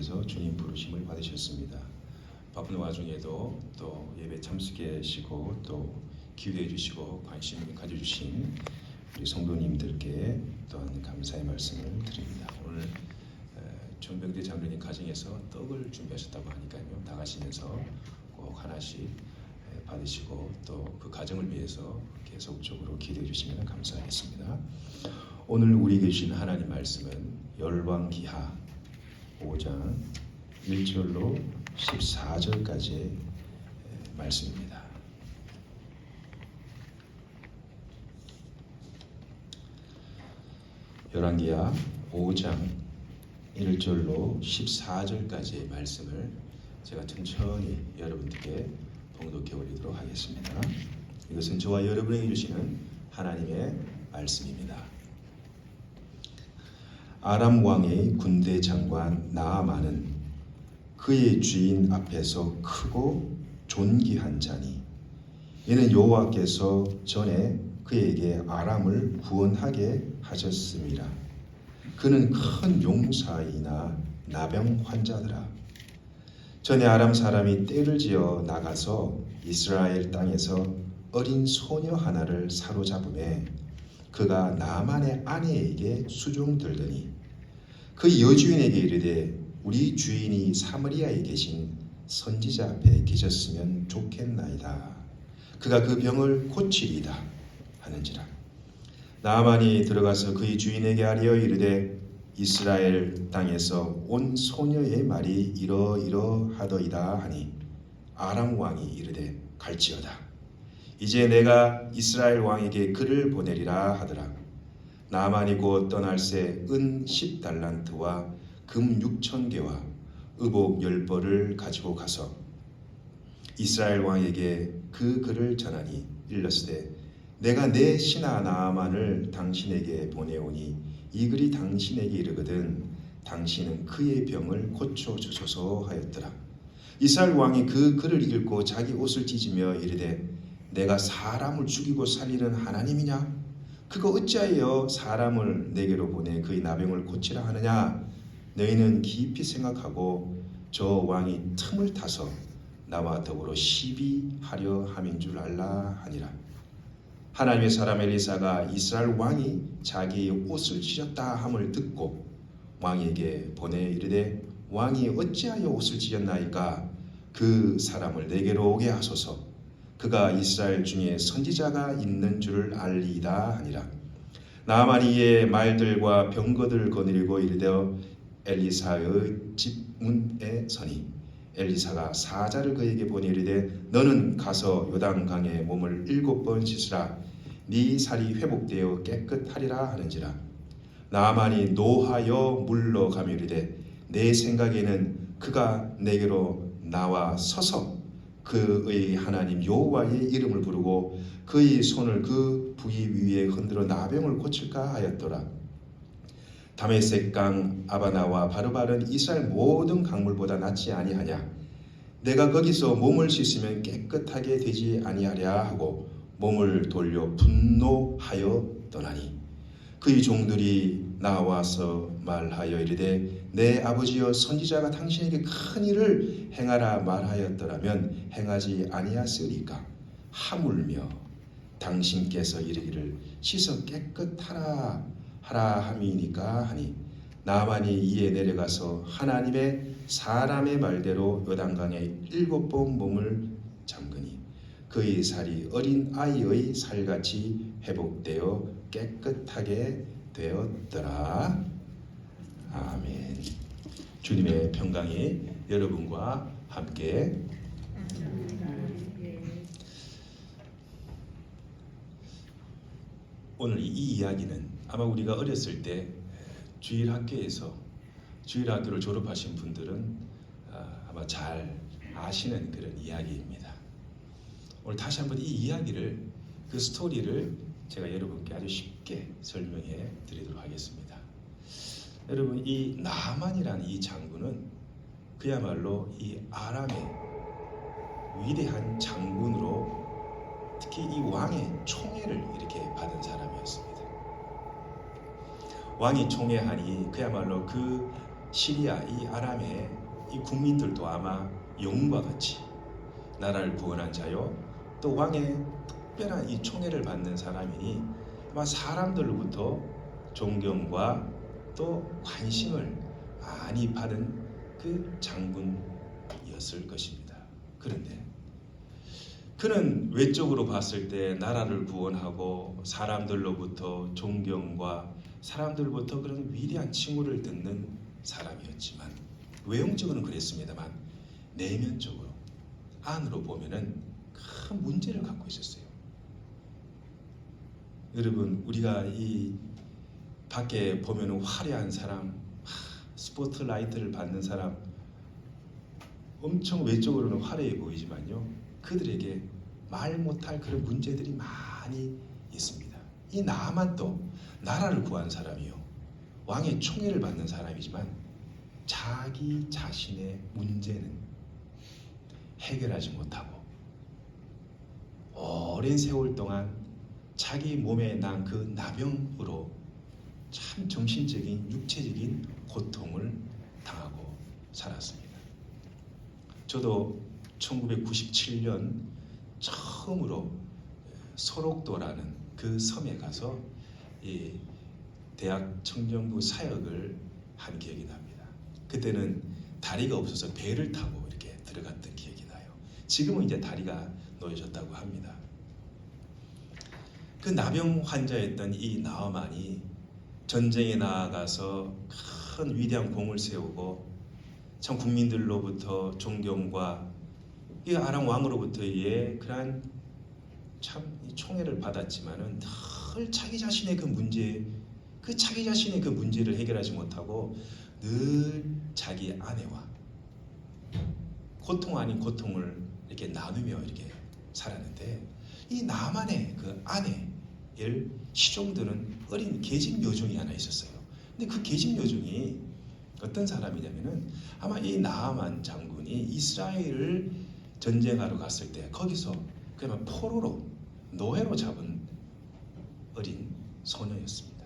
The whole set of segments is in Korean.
주님께서 주님 부르심을 받으셨습니다. 바쁜 와중에도 또 예배 참석하시고 또 기도해 주시고 관심 가져주신 우리 성도님들께 또한 감사의 말씀을 드립니다. 오늘 전병대 장로님 가정에서 떡을 준비하셨다고 하니까요. 다 가시면서 꼭 하나씩 받으시고 또 그 가정을 위해서 계속적으로 기도해 주시면 감사하겠습니다. 오늘 우리에게 주신 하나님 말씀은 열왕기하 5장 1절로 14절까지의 말씀입니다. 열왕기하 5장 1절로 14절까지의 말씀을 제가 천천히 여러분들께 봉독해 올리도록 하겠습니다. 이것은 저와 여러분에게 주시는 하나님의 말씀입니다. 아람 왕의 군대 장관 나아만은 그의 주인 앞에서 크고 존귀한 자니 이는 여호와께서 전에 그에게 아람을 구원하게 하셨음이라. 그는 큰 용사이나 나병 환자더라. 전에 아람 사람이 떼를 지어 나가서 이스라엘 땅에서 어린 소녀 하나를 사로잡음에 그가 나만의 아내에게 수종들더니 그 여주인에게 이르되 우리 주인이 사마리아에 계신 선지자 앞에 계셨으면 좋겠나이다. 그가 그 병을 고치리이다 하는지라. 나아만이 들어가서 그의 주인에게 아뢰어 이르되 이스라엘 땅에서 온 소녀의 말이 이러이러하더이다 하니 아람 왕이 이르되 갈지어다. 이제 내가 이스라엘 왕에게 그를 보내리라 하더라. 나아만이 곧 떠날새 은 10달란트와 금 6,000개와 의복 10벌을 가지고 가서 이스라엘 왕에게 그 글을 전하니 일렀으되 내가 내 신하 나아만을 당신에게 보내오니 이 글이 당신에게 이르거든 당신은 그의 병을 고쳐주소서 하였더라. 이스라엘 왕이 그 글을 읽고 자기 옷을 찢으며 이르되 내가 사람을 죽이고 살리는 하나님이냐? 그가 어찌하여 사람을 내게로 보내 그의 나병을 고치라 하느냐? 너희는 깊이 생각하고 저 왕이 틈을 타서 나와 더불어 시비하려 함인 줄 알라 하니라. 하나님의 사람 엘리사가 이스라엘 왕이 자기의 옷을 찢었다 함을 듣고 왕에게 보내 이르되 왕이 어찌하여 옷을 찢었나이까? 그 사람을 내게로 오게 하소서. 그가 이스라엘 중에 선지자가 있는 줄을 알리이다 하니라. 나아만이 이의 말들과 병거들을 거느리고 이르되 엘리사의 집 문에 서니 엘리사가 사자를 그에게 보내 이르되 너는 가서 요단강에 몸을 7번 씻으라. 네 살이 회복되어 깨끗하리라 하는지라. 나아만이 노하여 물러가며 이르되 내 생각에는 그가 내게로 나와 서서 그의 하나님 여호와의 이름을 부르고 그의 손을 그 부위 위에 흔들어 나병을 고칠까 하였더라. 다메섹강 아바나와 바르바른 이스라엘 모든 강물보다 낫지 아니하냐? 내가 거기서 몸을 씻으면 깨끗하게 되지 아니하랴 하고 몸을 돌려 분노하여 떠나니 그의 종들이 나와서 말하여 이르되 내 아버지여 선지자가 당신에게 큰 일을 행하라 말하였더라면 행하지 아니하으리까? 하물며 당신께서 이르기를 씻어 깨끗하라 하라 함이니까 하니 나아만이 이에 내려가서 하나님의 사람의 말대로 요단강에 7번 몸을 잠그니 그의 살이 어린 아이의 살같이 회복되어 깨끗하게 되었더라. 아멘. 주님의 평강이 여러분과 함께. 오늘 이 이야기는 아마 우리가 어렸을 때 주일학교에서 주일학교를 졸업하신 분들은 아마 잘 아시는 그런 이야기입니다. 오늘 다시 한번 이 이야기를 그 스토리를 제가 여러분께 아주 쉽게 설명해 드리도록 하겠습니다. 여러분 이 나아만이라는 이 장군은 그야말로 이 아람의 위대한 장군으로 특히 이 왕의 총애를 이렇게 받은 사람이었습니다. 왕이 총애하니 그야말로 그 시리아 이 아람의 이 국민들도 아마 영웅과 같이 나라를 구원한 자요, 또 왕의 특별한 이 총애를 받는 사람이니 아마 사람들로부터 존경과 또 관심을 많이 받은 그 장군이었을 것입니다. 그런데 그는 외적으로 봤을 때 나라를 구원하고 사람들로부터 존경과 사람들로부터 그런 위대한 칭호를 듣는 사람이었지만, 외형적으로는 그랬습니다만 내면적으로 안으로 보면은 큰 문제를 갖고 있었어요. 여러분, 우리가 이 밖에 보면은 화려한 사람, 스포트라이트를 받는 사람, 엄청 외적으로는 화려해 보이지만요, 그들에게 말 못할 그런 문제들이 많이 있습니다. 이 나아만도 나라를 구한 사람이요, 왕의 총애를 받는 사람이지만 자기 자신의 문제는 해결하지 못하고 오랜 세월 동안 자기 몸에 난 그 나병으로 참 정신적인 육체적인 고통을 당하고 살았습니다. 저도 1997년 처음으로 소록도라는 그 섬에 가서 이 대학 청정부 사역을 한 기억이 납니다. 그때는 다리가 없어서 배를 타고 이렇게 들어갔던 기억이 나요. 지금은 이제 다리가 놓여졌다고 합니다. 그 나병 환자였던 이 나아만이 전쟁에 나아가서 큰 위대한 공을 세우고 참 국민들로부터 존경과 이 아람 왕으로부터의 그러한 참 총애를 받았지만은 늘 자기 자신의 그 문제, 그 자기 자신의 그 문제를 해결하지 못하고 늘 자기 아내와 고통 아닌 고통을 이렇게 나누며 이렇게 살았는데, 이 나만의 그 아내를 시종드는 어린 계집 여종이 하나 있었어요. 근데 그 계집 여종이 어떤 사람이냐면은 아마 이 나아만 장군이 이스라엘을 전쟁하러 갔을 때 거기서 그야말로 포로로 노예로 잡은 어린 소녀였습니다.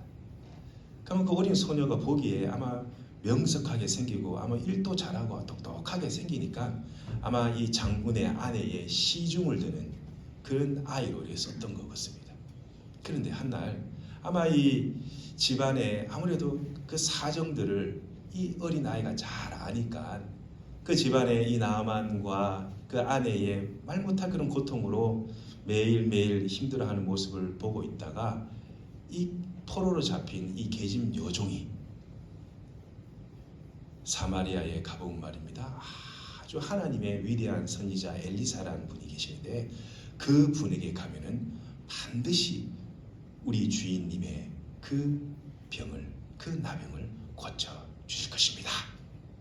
그러면 그 어린 소녀가 보기에 아마 명석하게 생기고 아마 일도 잘하고 똑똑하게 생기니까 아마 이 장군의 아내의 시중을 드는 그런 아이로 이렇게 썼던 것 같습니다. 그런데 한날 아마 이 집안에 아무래도 그 사정들을 이 어린 아이가 잘 아니까 그 집안의 이 나아만과 그 아내의 말 못할 그런 고통으로 매일매일 힘들어하는 모습을 보고 있다가 이 포로로 잡힌 이 계집 여종이 사마리아에 가본 말입니다. 아주 하나님의 위대한 선지자 엘리사라는 분이 계시는데 그 분에게 가면은 반드시 우리 주인님의 그 병을, 그 나병을 고쳐 주실 것입니다.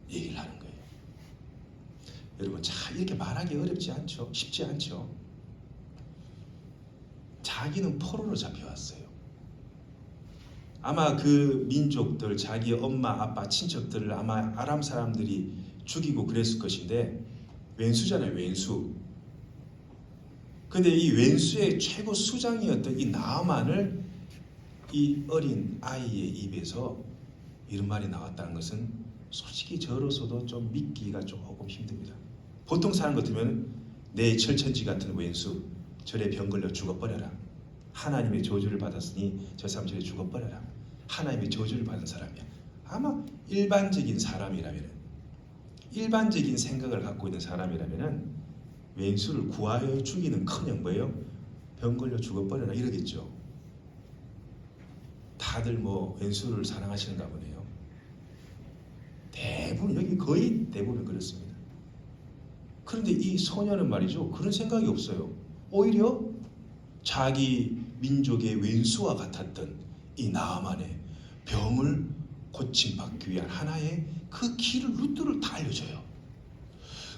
얘기를 하는 거예요. 여러분, 참 이렇게 말하기 어렵지 않죠? 쉽지 않죠? 자기는 포로로 잡혀왔어요. 아마 그 민족들, 자기 엄마, 아빠, 친척들을 아마 아람 사람들이 죽이고 그랬을 것인데, 왼수잖아요, 왼수. 근데 이 왼수의 최고 수장이었던 이 나아만을 이 어린 아이의 입에서 이런 말이 나왔다는 것은 솔직히 저로서도 좀 믿기가 조금 힘듭니다. 보통 사람 같으면 내 철천지 같은 왼수, 저래 병 걸려 죽어버려라. 하나님의 저주를 받았으니 저 사람 저래 죽어버려라. 하나님의 저주를 받은 사람이야. 아마 일반적인 사람이라면, 일반적인 생각을 갖고 있는 사람이라면 왼수를 구하여 죽이는커녕 뭐예요? 병 걸려 죽어버려라 이러겠죠. 다들 뭐 왼수를 사랑하시는가 보네요. 대부분, 여기 거의 대부분 그렇습니다. 그런데 이 소녀는 말이죠, 그런 생각이 없어요. 오히려 자기 민족의 왼수와 같았던 이 나아만의 병을 고침받기 위한 하나의 그 길을, 루트를 다 알려줘요.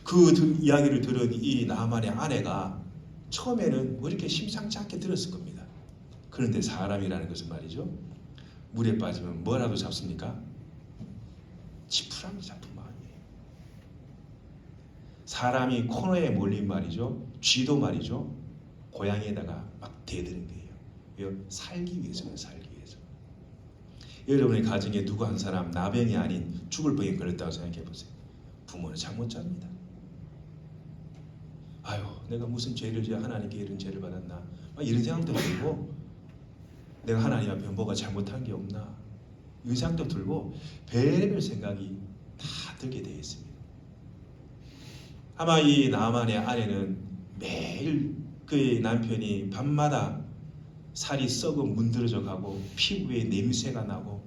그 이야기를 들은 이 나아만의 아내가 처음에는 뭐 이렇게 심상치 않게 들었을 겁니다. 그런데 사람이라는 것은 말이죠, 물에 빠지면 뭐라도 잡습니까? 지푸라기 잡은 마음이에요. 사람이 코너에 몰린 말이죠, 쥐도 말이죠, 고양이에다가 막 대드는 거예요. 왜요? 살기 위해서는, 살기 위해서. 여러분의 가정에 누구 한 사람 나병이 아닌 죽을 병에 걸렸다고 생각해 보세요. 부모는 잠 못 잡니다. 아유, 내가 무슨 죄를 지어 하나님께 이런 죄를 받았나, 막 이런 생각도 들고, 내가 하나님 앞에 뭐가 잘못한 게 없나, 이런 생각도 들고 별별 생각이 다 들게 되어 있습니다. 아마 이 나만의 아내는 매일 그의 남편이 밤마다 살이 썩어 문드러져 가고 피부에 냄새가 나고,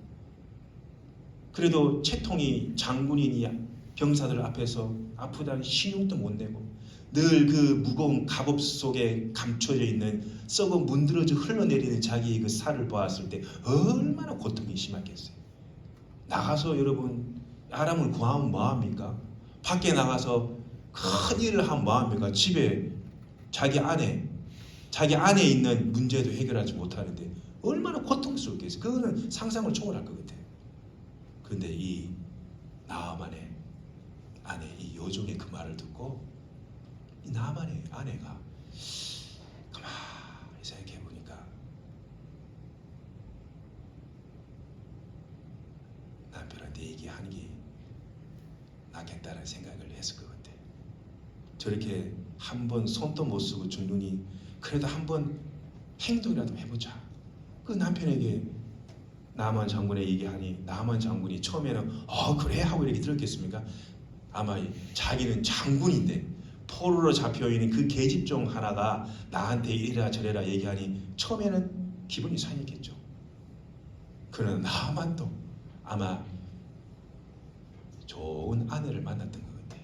그래도 채통이 장군이니 병사들 앞에서 아프다는 신용도 못 내고 늘 그 무거운 갑옷 속에 감춰져 있는 썩어 문드러져 흘러내리는 자기의 그 살을 보았을 때 얼마나 고통이 심하겠어요. 나가서 여러분 아람을 구하면 뭐합니까? 밖에 나가서 큰 일을 하면 뭐합니까? 집에 자기 안에 있는 문제도 해결하지 못하는데 얼마나 고통스럽겠어요. 그거는 상상을 초월할 것 같아요. 그런데 이 나아만의 아내 이 요종의 그 말을 듣고 이 나아만의 아내가 가만히 생각해 보니까 남편한테 얘기하는 게 낫겠다는 생각을 했을 것 같아요. 저렇게 한번 손도 못 쓰고 죽느니 그래도 한번 행동이라도 해보자. 그 남편에게 나만 장군에 얘기하니 나만 장군이 처음에는 그래 하고 이렇게 들었겠습니까? 아마 자기는 장군인데 포로로 잡혀있는 그 계집종 하나가 나한테 이래라 저래라 얘기하니 처음에는 기분이 상했겠죠. 그러나 나만도 아마 좋은 아내를 만났던 것 같아요.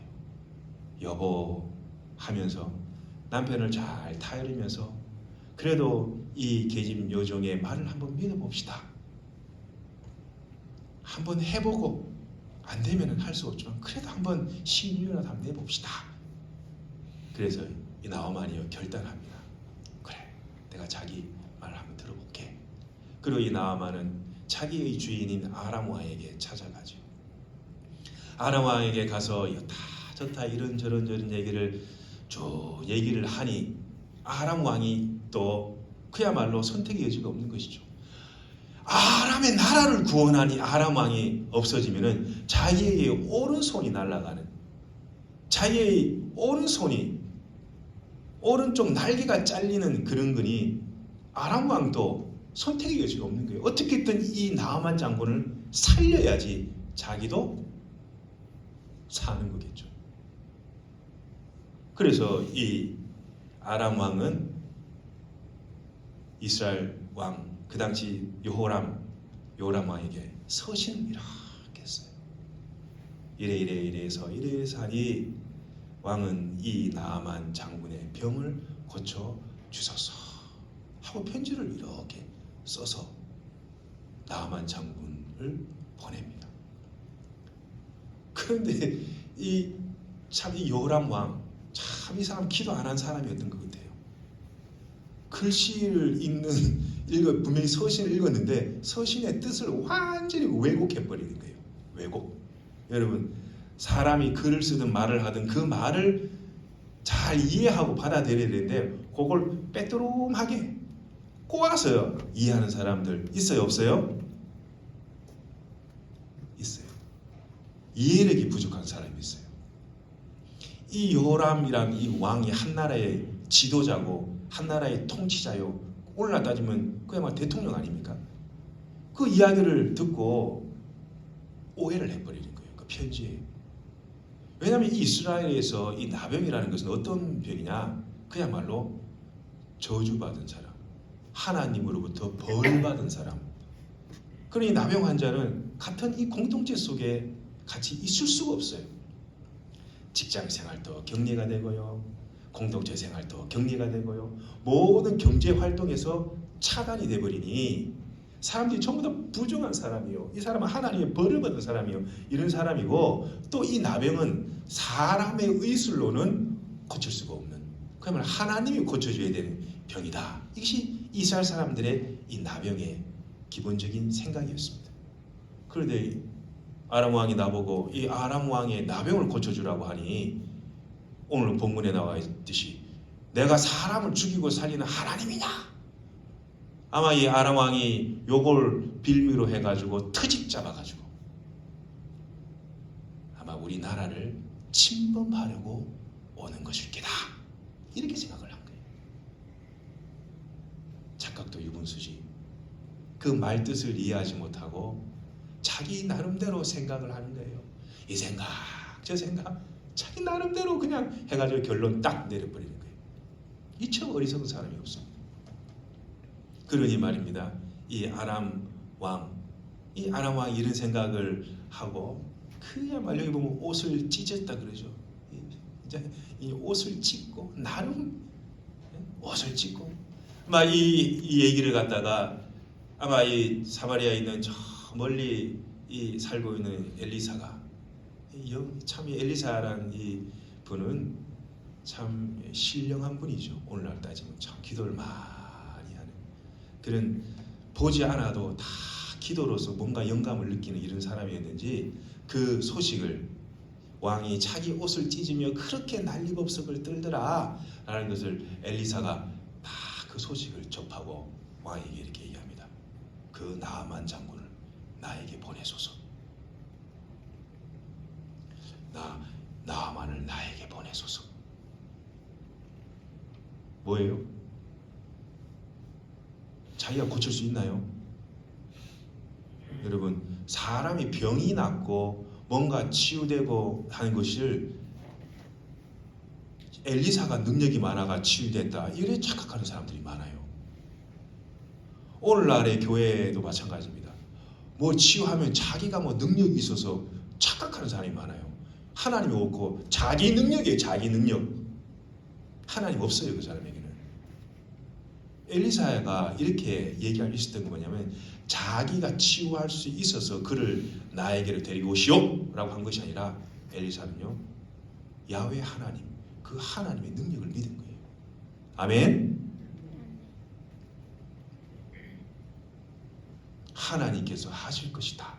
여보 하면서 남편을 잘 타이르면서 그래도 이 계집 요종의 말을 한번 믿어봅시다. 한번 해보고 안 되면 할 수 없지만 그래도 한번 신유라도 한번 내봅시다. 그래서 이 나오만이 결단합니다. 그래, 내가 자기 말을 한번 들어볼게. 그리고 이 나오만은 자기의 주인인 아람 왕에게 찾아가죠. 아람 왕에게 가서 여타 저타 이런저런 얘기를 쭉 얘기를 하니 아람 왕이 또 그야말로 선택의 여지가 없는 것이죠. 아람의 나라를 구원하니 아람 왕이 없어지면은 자기의 오른손이 날아가는, 자기의 오른쪽 날개가 잘리는 그런 거니 아람 왕도 선택의 여지가 없는 거예요. 어떻게든 이 나아만 장군을 살려야지 자기도 사는 거겠죠. 그래서 이 아람 왕은 이스라엘 왕 그 당시 요람 왕에게 서신을 이렇게 했어요. 이래서 하니 왕은 이 나아만 장군의 병을 고쳐 주소서 하고 편지를 이렇게 써서 나아만 장군을 보냅니다. 그런데 이 요람 왕 참 이 사람 기도 안 한 사람이었던 것 같아요. 글씨를 분명히 서신을 읽었는데 서신의 뜻을 완전히 왜곡해 버리는 거예요. 왜곡. 여러분 사람이 글을 쓰든 말을 하든 그 말을 잘 이해하고 받아들여야 되는데 그걸 빼뚜름하게 꼬아서 이해하는 사람들 있어요, 없어요? 있어요. 이해력이 부족한 사람이 있어요. 이 요람이란 이 왕이 한 나라의 지도자고 한 나라의 통치자요. 오늘날 따지면 그야말로 대통령 아닙니까? 그 이야기를 듣고 오해를 해버리는 거예요. 그 편지에. 왜냐하면 이 이스라엘에서 이 나병이라는 것은 어떤 병이냐? 그야말로 저주받은 사람, 하나님으로부터 벌받은 사람. 그러니 나병 환자는 같은 이 공동체 속에 같이 있을 수가 없어요. 직장 생활도 격리가 되고요. 공동체 생활도 격리가 되고요. 모든 경제 활동에서 차단이 돼버리니 사람들이 전부 다 부정한 사람이요. 이 사람은 하나님의 벌을 받은 사람이요. 이런 사람이고 또 이 나병은 사람의 의술로는 고칠 수가 없는, 그야말로 하나님이 고쳐줘야 되는 병이다. 이것이 이스라엘 사람들의 이 나병의 기본적인 생각이었습니다. 그런데 아람 왕이 나보고 이 아람 왕의 나병을 고쳐주라고 하니 오늘 본문에 나와 있듯이 내가 사람을 죽이고 살리는 하나님이냐? 아마 이 아람 왕이 요걸 빌미로 해가지고 트집 잡아가지고 아마 우리나라를 침범하려고 오는 것일 게다, 이렇게 생각을 한 거예요. 착각도 유분수지. 그 말 뜻을 이해하지 못하고 자기 나름대로 생각을 하는 거예요. 이 생각 저 생각 자기 나름대로 그냥 해가지고 결론 딱 내려버리는 거예요. 이처럼 어리석은 사람이 없습니다. 그러니 말입니다. 이 아람 왕이 이런 생각을 하고 그야말로 여기 보면 옷을 찢었다 그러죠. 이제 이 옷을 찢고 나름 옷을 찢고 막 이 얘기를 갖다가 아마 이 사마리아에 있는 저 멀리 이 살고 있는 엘리사가 참 이 엘리사라는 이 분은 참 신령한 분이죠. 오늘날 따지면 참 기도를 많이 하는 그런, 보지 않아도 다 기도로서 뭔가 영감을 느끼는 이런 사람이었는지 그 소식을, 왕이 자기 옷을 찢으며 그렇게 난리법석을 떨더라 라는 것을 엘리사가 다 그 소식을 접하고 왕에게 이렇게 얘기합니다. 그 나아만 장군을 나에게 보내소서. 나아만을 나에게 보내소서. 뭐예요? 자기가 고칠 수 있나요? 여러분, 사람이 병이 낫고 뭔가 치유되고 하는 것을 엘리사가 능력이 많아가 치유됐다, 이래 착각하는 사람들이 많아요. 오늘날의 교회도 마찬가지입니다. 뭐 치유하면 자기가 뭐 능력이 있어서 착각하는 사람이 많아요. 하나님이 없고 자기 능력이에요. 자기 능력. 하나님 없어요, 그 사람에게는. 엘리사가 이렇게 얘기할 수 있었던 건 뭐냐면, 자기가 치유할 수 있어서 그를 나에게로 데리고 오시오 라고 한 것이 아니라, 엘리사는요 야훼 하나님, 그 하나님의 능력을 믿은 거예요. 아멘. 하나님께서 하실 것이다.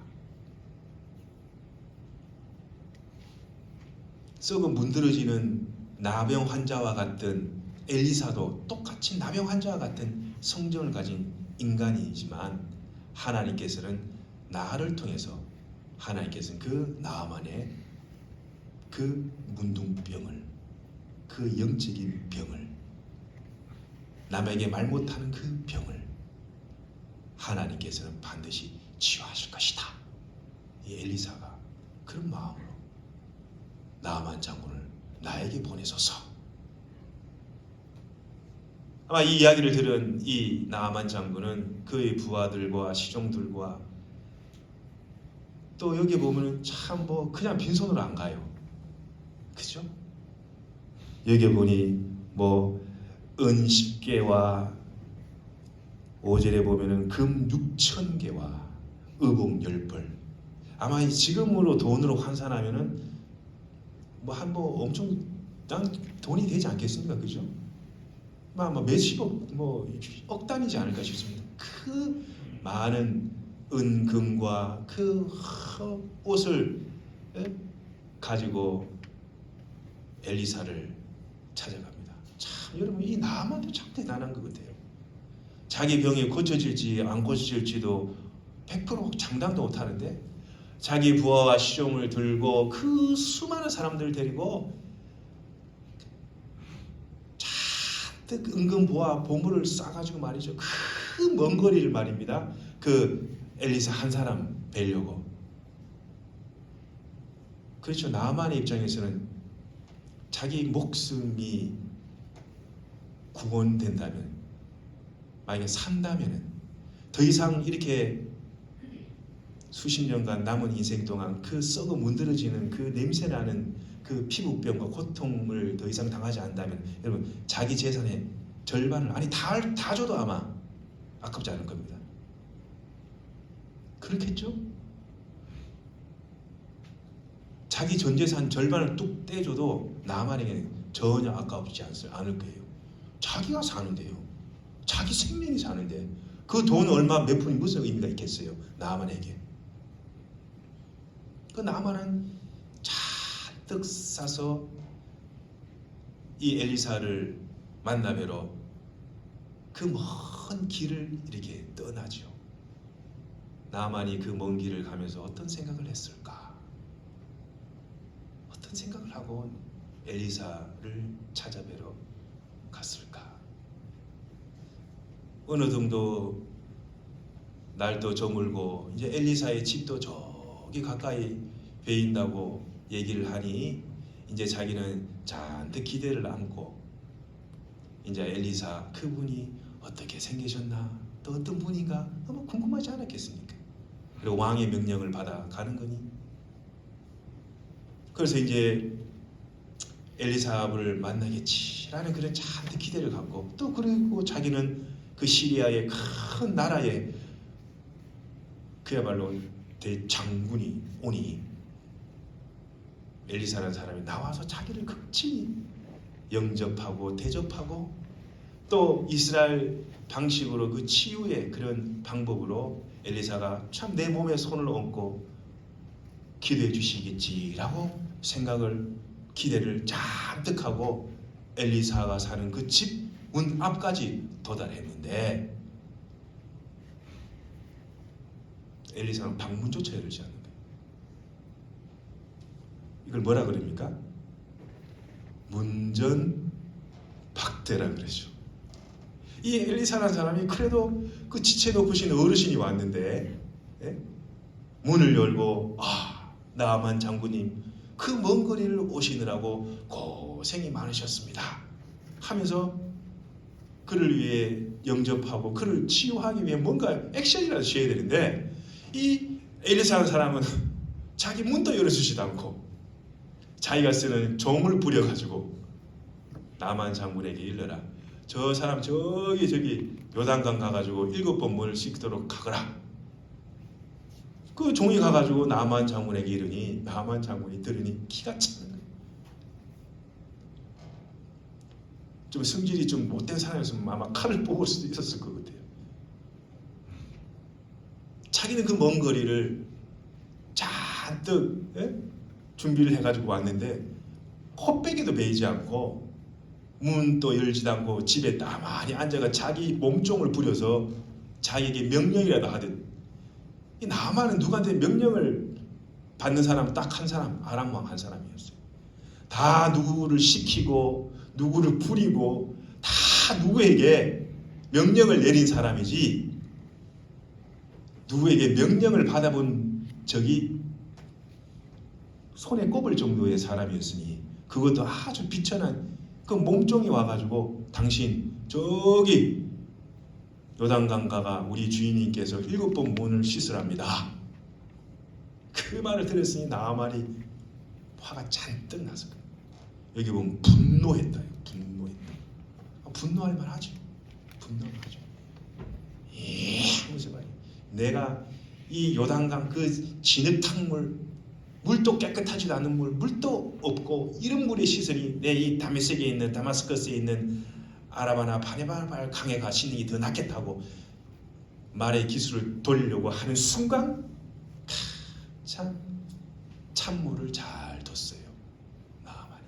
썩어 문드러지는 나병 환자와 같은 엘리사도 똑같이 나병 환자와 같은 성정을 가진 인간이지만, 하나님께서는 나를 통해서 하나님께서는 그 나아만의 그 문둥병을, 그 영적인 병을, 남에게 말 못하는 그 병을 하나님께서는 반드시 치유하실 것이다. 이 엘리사가 그런 마음으로 나아만 장군을 나에게 보내소서. 아마 이 이야기를 들은 이 나아만 장군은 그의 부하들과 시종들과 또 여기 보면은 참 뭐 그냥 빈손으로 안 가요. 그죠? 여기 보니 뭐 은 10개와 5절에 보면은 금 6,000개와 의복 10벌. 아마 지금으로 돈으로 환산하면은 뭐 엄청 돈이 되지 않겠습니까? 그죠? 아마 몇십억, 억 단위지 않을까 싶습니다. 그 많은 은금과 그 옷을 가지고 엘리사를 찾아갑니다. 참 여러분, 이 나아만도 참 대단한 것 같아요. 자기 병이 고쳐질지 안 고쳐질지도 100% 장담도 못하는데, 자기 부하와 시종을 들고 그 수많은 사람들을 데리고 잔뜩 은금보화 보물을 싸가지고 말이죠, 그 먼 거리를 말입니다, 그 엘리사 한 사람 뵈려고. 그렇죠. 나아만의 입장에서는 자기 목숨이 구원된다면, 만약에 산다면은 더 이상 이렇게 수십 년간 남은 인생 동안 그 썩어 문드러지는 그 냄새나는 그 피부병과 고통을 더 이상 당하지 않는다면, 여러분, 자기 재산의 절반을, 아니 다 줘도 아마 아깝지 않을 겁니다. 그렇겠죠? 자기 전 재산 절반을 뚝 떼줘도 나만에게는 전혀 아깝지 않을 거예요. 자기가 사는데요. 자기 생명이 사는데 그 돈 얼마 몇 푼이 무슨 의미가 있겠어요? 나만에게. 그 나만은 잔뜩 싸서 이 엘리사를 만나뵈러 그 먼 길을 이렇게 떠나죠. 나만이 그 먼 길을 가면서 어떤 생각을 했을까? 어떤 생각을 하고 엘리사를 찾아뵈러 갔을까? 어느 정도 날도 저물고 이제 엘리사의 집도 저기 가까이 베인다고 얘기를 하니 이제 자기는 잔뜩 기대를 안고 이제 엘리사 그분이 어떻게 생기셨나 또 어떤 분인가 아마 궁금하지 않았겠습니까? 그리고 왕의 명령을 받아 가는 거니. 그래서 이제 엘리사를 만나겠지라는 그런 잔뜩 기대를 갖고 또 그리고 자기는 그 시리아의 큰 나라에 그야말로 대장군이 오니 엘리사라는 사람이 나와서 자기를 극진히 영접하고 대접하고 또 이스라엘 방식으로 그 치유의 그런 방법으로 엘리사가 참 내 몸에 손을 얹고 기도해 주시겠지라고 생각을 기대를 잔뜩 하고 엘리사가 사는 그 집 문 앞까지 도달했는데 엘리사는 방문조차 열지 않는 거예요. 이걸 뭐라 그럽니까? 문전박대라 그러죠. 이 엘리사라는 사람이 그래도 그 지체 높으신 어르신이 왔는데 문을 열고 나아만 장군님 그 먼 거리를 오시느라고 고생이 많으셨습니다 하면서 그를 위해 영접하고 그를 치유하기 위해 뭔가 액션이라도 취해야 되는데 이 엘리사라는 사람은 자기 문도 열어주지도 않고 자기가 쓰는 종을 부려가지고 나만 장군에게 일러라. 저 사람 저기 요단강 가가지고 7번 문을 씻도록 가거라. 그 종이 가가지고 나만 장군에게 이르니 나만 장군이 들으니 기가 차는 거예요. 좀 성질이 좀 못된 사람이었으면 아마 칼을 뽑을 수도 있었을 것 같아요. 자기는 그 먼 거리를 잔뜩 준비를 해가지고 왔는데 코빼기도 베이지 않고 문도 열지도 않고 집에 나만히 앉아가 자기 몸종을 부려서 자기에게 명령이라도 하듯 이 나만은 누구한테 명령을 받는 사람 딱 한 사람 아람왕 한 사람이었어요. 다 누구를 시키고 누구를 부리고 다 누구에게 명령을 내린 사람이지 누구에게 명령을 받아본 적이 손에 꼽을 정도의 사람이었으니 그것도 아주 비천한 그 몸종이 와가지고 당신 저기 요단강 가가 우리 주인님께서 7번 문을 씻으랍니다. 그 말을 들었으니 나만이 화가 잔뜩 나서 여기 보면 분노했다. 분노할 만하죠. 분노하죠. 하면서 말이야. 내가 이 요단강 그 진흙탕물 물도 깨끗하지도 않은 물도 없고 이런 물에 씻으니 내 이 다메섹에 있는 다마스커스에 있는 아라바나 바네바발 강에 가 씻는 게 더 낫겠다고 말의 기술을 돌리려고 하는 순간 참 찬물을 잘 뒀어요. 나만이.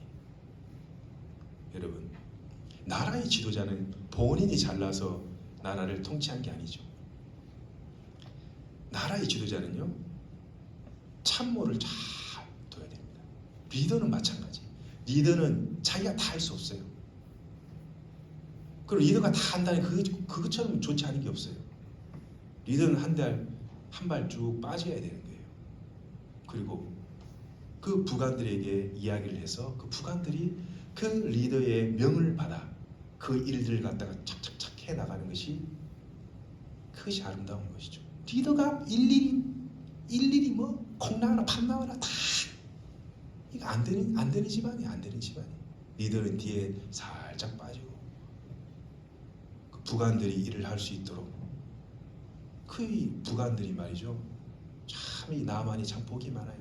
여러분 나라의 지도자는 본인이 잘나서 나라를 통치한 게 아니죠. 나라의 지도자는요 참모를 잘 둬야 됩니다. 리더는 마찬가지. 리더는 자기가 다 할 수 없어요. 그리고 리더가 다 한다니 그것처럼 좋지 않은 게 없어요. 리더는 한 발 쭉 빠져야 되는 거예요. 그리고 그 부관들에게 이야기를 해서 그 부관들이 그 리더의 명을 받아 그 일들을 갖다가 착착착 해나가는 것이 그것이 아름다운 것이죠. 리더가 일일이 뭐 콩나와라 팥나와라 다 이거 안 되는 집안이 리더는 뒤에 살짝 빠지고 그 부관들이 일을 할 수 있도록 그 부관들이 말이죠 참 이 나만이 참 복이 많아요.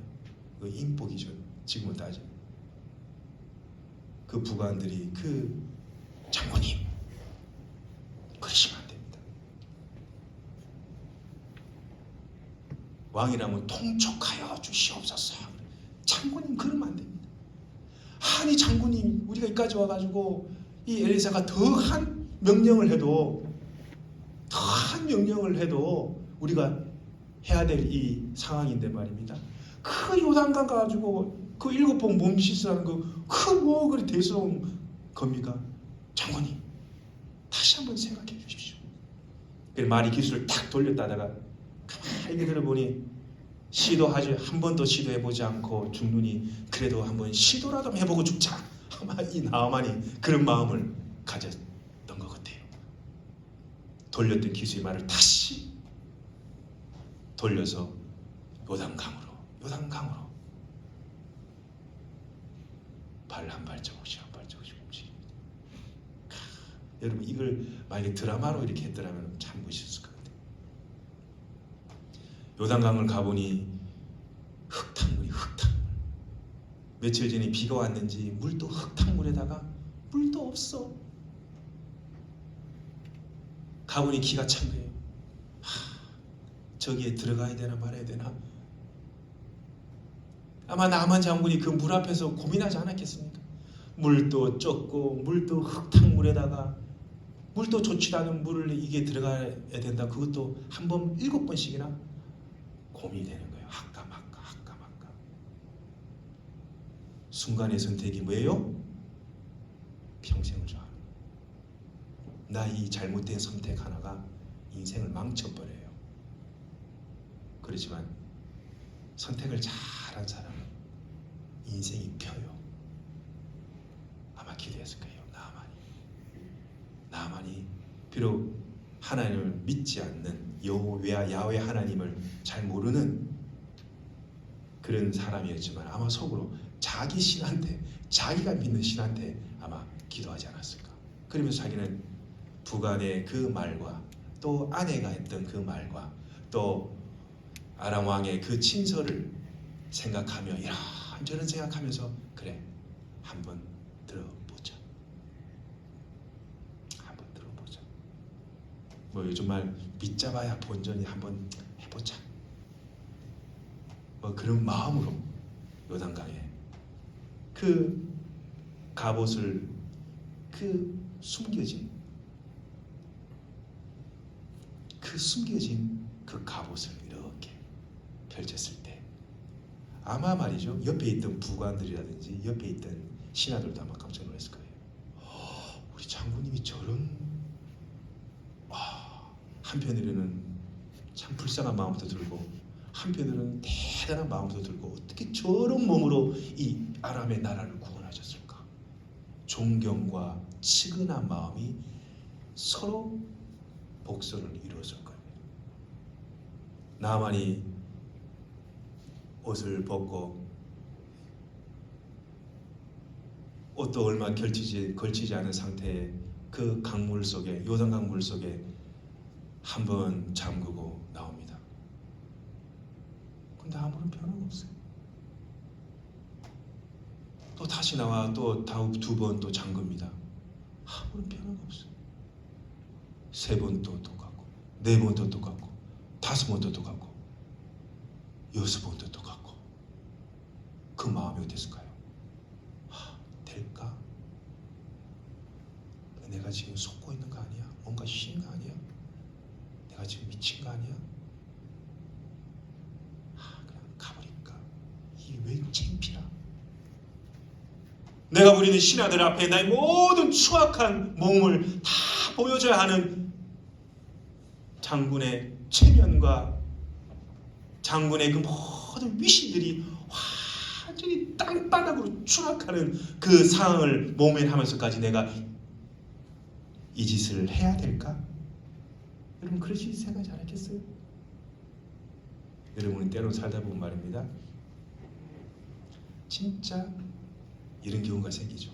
그 인복이죠. 지금은 따지면 그 부관들이 그 장군님 그러시면 안 됩니다. 왕이라면 통촉하여 주시옵소서. 장군님 그러면 안 됩니다. 아니 장군님 우리가 여기까지 와가지고 이 엘리사가 더한 명령을 해도 무슨 명령을 해도 우리가 해야 될 이 상황인데 말입니다. 그 요단강 가지고 그 7번 몸 씻으라는 그뭐 그리 대수로운 겁니까? 장관님 다시 한번 생각해 주십시오. 그래서 말이 기술을 탁 돌렸다다가 가만히 들어보니 시도하지 한 번도 시도해보지 않고 죽느니 그래도 한번 시도라도 해보고 죽자. 아마 이 나아만이 그런 마음을 가졌던 것 같아요. 돌렸던 기수의 말을 다시 돌려서 요단강으로 발 한 발자국씩 움직입니다. 여러분 이걸 만약에 드라마로 이렇게 했더라면 참 멋있을 것 같아요. 요단강을 가보니 흙탕물이 며칠 전에 비가 왔는지 물도 흙탕물에다가 물도 없어. 가보니 기가 찬 거예요. 저기에 들어가야 되나 말아야 되나. 아마 나만 장군이 그 물 앞에서 고민하지 않았겠습니까? 물도 좁고 물도 흙탕물에다가 물도 좋지도 않은 물을 이게 들어가야 된다. 그것도 한 번 7번씩이나 고민이 되는 거예요. 할까 말까. 순간의 선택이 뭐예요? 평생을 좋아하는 거예요. 나 이 잘못된 선택 하나가 인생을 망쳐버려요. 그렇지만 선택을 잘한 사람은 인생이 펴요. 아마 기도했을 거예요. 나만이 비록 하나님을 믿지 않는 야훼 하나님을 잘 모르는 그런 사람이었지만 아마 속으로 자기 신한테 자기가 믿는 신한테 아마 기도하지 않았을까. 그러면서 자기는 부간의 그 말과 또 아내가 했던 그 말과 또 아람 왕의 그 친서를 생각하며 이런저런 생각하면서 그래 한번 들어보자. 뭐 요즘 말 믿자봐야 본전이 한번 해보자. 뭐 그런 마음으로 요단강에 그 갑옷을 숨겨진 그 갑옷을 이렇게 펼쳤을 때 아마 말이죠 옆에 있던 부관들이라든지 옆에 있던 신하들도 아마 깜짝 놀랐을 거예요. 우리 장군님이 저런 한편으로는 참 불쌍한 마음도 들고 한편으로는 대단한 마음도 들고 어떻게 저런 몸으로 이 아람의 나라를 구원하셨을까. 존경과 측은한 마음이 서로 복수를 이루었을 거예요. 나만이 옷을 벗고 옷도 얼마 걸치지 않은 상태에 그 강물 속에 요단강 물 속에 한번 잠그고 나옵니다. 근데 아무런 변화가 없어요. 또 다시 나와 또 두 번 또 잠깁니다. 아무런 변화가 없어요. 3번 또 똑같고 4번 또 똑같고 5번 또 똑같고 6번 또 똑같고 그 마음이 어땠을까요? 될까? 내가 지금 속고 있는 거 아니야? 뭔가 쉬는 거 아니야? 내가 지금 미친 거 아니야? 그냥 가버릴까? 이게 왜 창피나? 내가 부리는 신하들 앞에 나의 모든 추악한 몸을 다 보여줘야 하는 장군의 체면과 장군의 그 모든 위신들이 완전히 땅바닥으로 추락하는 그 상황을 모면하면서까지 내가 이 짓을 해야 될까? 여러분 그러시 생각 잘했겠어요? 여러분은 때로 살다 보면 말입니다. 진짜 이런 경우가 생기죠.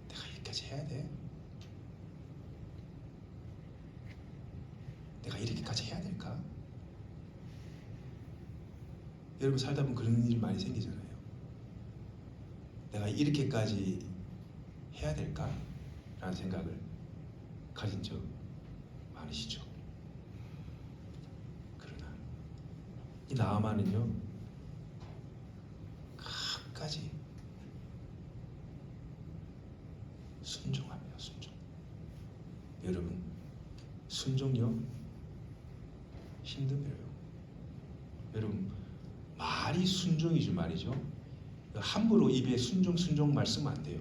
내가 여기까지 해야 돼? 내가 이렇게까지 해야 될까? 여러분 살다 보면 그런 일이 많이 생기잖아요. 내가 이렇게까지 해야 될까? 라는 생각을 가진 적 많으시죠. 그러나 이 나아만은요 끝까지 순종합니다. 여러분 순종요? 힘든 거예요. 여러분, 말이 순종이지 말이죠. 함부로 입에 순종 말씀은 안 돼요.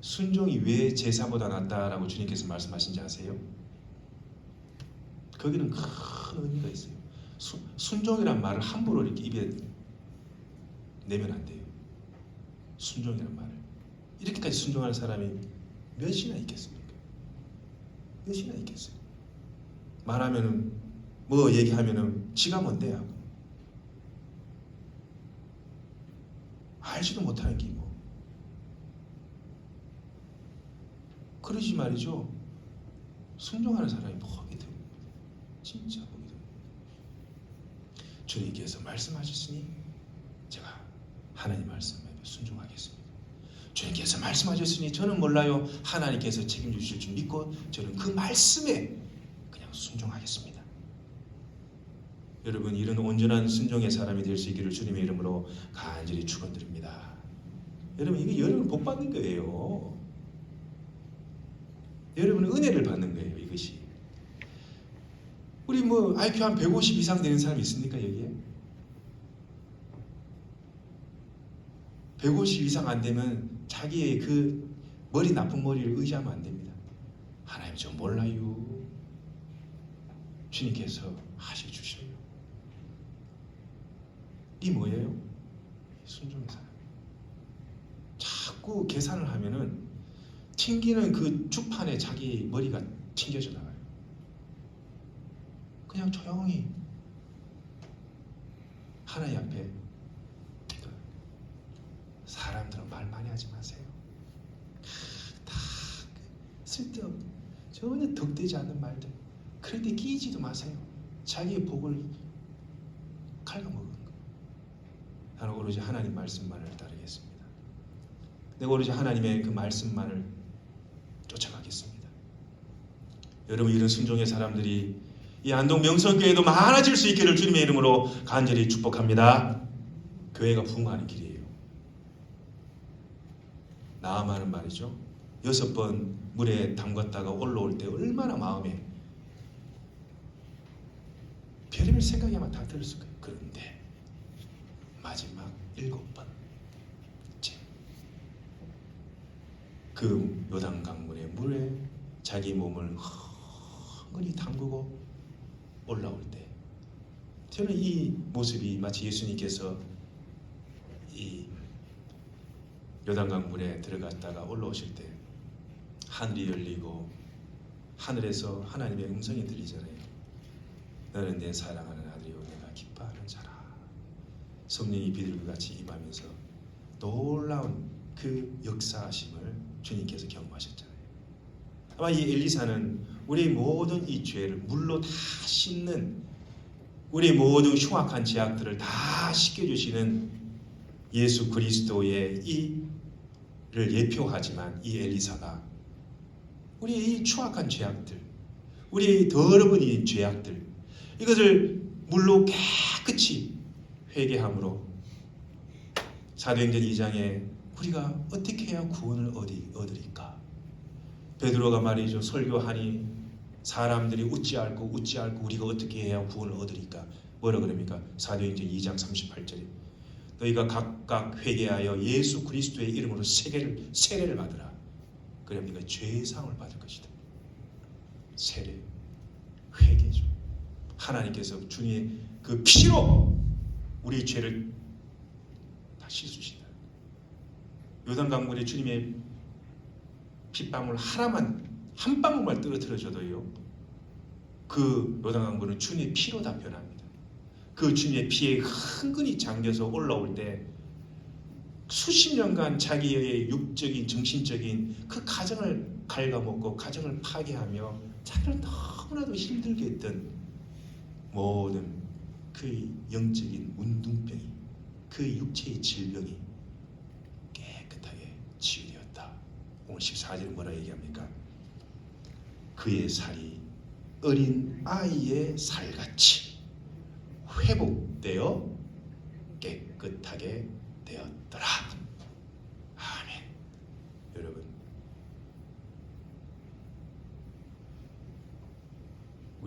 순종이 왜 제사보다 낫다라고 주님께서 말씀하신지 아세요? 거기는 큰 의미가 있어요. 순종이란 말을 함부로 이렇게 입에 내면 안 돼요. 순종이란 말을. 이렇게까지 순종하는 사람이 몇이나 있겠습니까? 몇이나 있겠어요? 말하면은 뭐 얘기하면은 지가 뭔데 하고 알지도 못하는 게 뭐. 그러지 말이죠. 순종하는 사람이 복이 됩니다. 진짜 복이 됩니다. 주님께서 말씀하셨으니 제가 하나님 말씀에 순종하겠습니다. 주님께서 말씀하셨으니 저는 몰라요. 하나님께서 책임져 주실 줄 믿고 저는 그 말씀에 그냥 순종하겠습니다. 여러분, 이런 온전한 순종의 사람이 될 수 있기를 주님의 이름으로 간절히 축원드립니다. 여러분, 이게 여러분 복 받는 거예요. 여러분은 은혜를 받는 거예요. 이것이. 우리 뭐 IQ 한 150 이상 되는 사람이 있습니까 여기에? 150 이상 안 되면 자기의 그 머리 나쁜 머리를 의지하면 안 됩니다. 하나님 저 몰라요. 주님께서 하셔 주셔요. 이 뭐예요? 순종의 사람. 자꾸 계산을 하면은 튕기는 그 주판에 자기 머리가 튕겨져 나가요. 그냥 조용히 하나님 앞에 사람들은 말 많이 하지 마세요. 다 쓸데없는 전혀 덕되지 않는 말들. 그런데 끼지도 마세요. 자기의 복을 갉아먹은 거. 나는 오로지 하나님 말씀만을 따르겠습니다. 내가 오로지 하나님의 그 말씀만을 쫓아가겠습니다. 여러분, 이런 순종의 사람들이 이 안동 명성교회도 많아질 수 있기를 주님의 이름으로 간절히 축복합니다. 교회가 부흥하는 길이에요. 나아만은 말이죠. 6번 물에 담갔다가 올라올 때 얼마나 마음에 별의별 생각이 아마 다 들었을 거예요. 그런데 마지막 7번 그 요단강물의 물에 자기 몸을 흥건히 담그고 올라올 때 저는 이 모습이 마치 예수님께서 이 요단강물에 들어갔다가 올라오실 때 하늘이 열리고 하늘에서 하나님의 음성이 들리잖아요. 너는 내 사랑하는 아들이요 내가 기뻐하는 자라. 성령이 비둘기같이 임하면서 놀라운 그 역사하심을 주님께서 경험하셨잖아요. 아마 이 엘리사는 우리 모든 이 죄를 물로 다 씻는, 우리 모든 흉악한 죄악들을 다 씻겨주시는 예수 그리스도의 이를 예표하지만 이 엘리사가 우리의 이 추악한 죄악들, 우리의 더러운 이 죄악들, 이것을 물로 깨끗이 회개함으로 사도행전 2장에 우리가 어떻게 해야 구원을 얻으리까? 베드로가 말이죠. 설교하니 사람들이 웃지 않고 우리가 어떻게 해야 구원을 얻으리까? 뭐라 그럽니까? 사도행전 2장 38절에 너희가 각각 회개하여 예수 그리스도의 이름으로 세례를 받으라. 그럼 네가 죄사함을 받을 것이다. 세례, 회개죠. 하나님께서 주님의 그 피로 우리의 죄를 다 씻으신다. 요단강물에 주님의 핏방울 하나만 한 방울만 떨어뜨려줘도요 그 요단강물은 주님의 피로 다 변합니다. 그 주님의 피에 흥건히 잠겨서 올라올 때 수십 년간 자기의 육적인 정신적인 그 가정을 갉아먹고 가정을 파괴하며 자기를 너무나도 힘들게 했던 모든 그 영적인 문둥병이, 그 육체의 질병이 깨끗하게 치유되었다. 오늘 14절은 뭐라 얘기합니까? 그의 살이 어린 아이의 살같이 회복되어 깨끗하게 되었더라. 아멘. 여러분,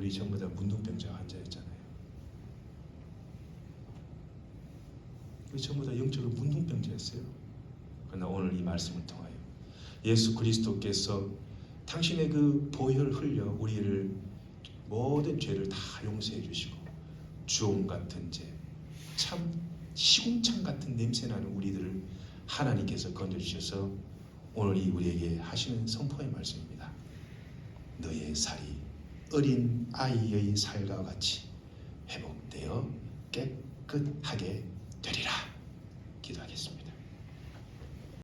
우리 전부 다 문둥병자 환자였잖아요. 우리 전부 다 영적으로 문둥병자였어요. 그러나 오늘 이 말씀을 통하여 예수 그리스도께서 당신의 그 보혈을 흘려 우리를 모든 죄를 다 용서해 주시고 주홍 같은 죄, 참 시궁창 같은 냄새나는 우리들을 하나님께서 건져주셔서 오늘 이 우리에게 하시는 선포의 말씀입니다. 너의 살이 어린 아이의 살과 같이 회복되어 깨끗하게 되리라. 기도하겠습니다.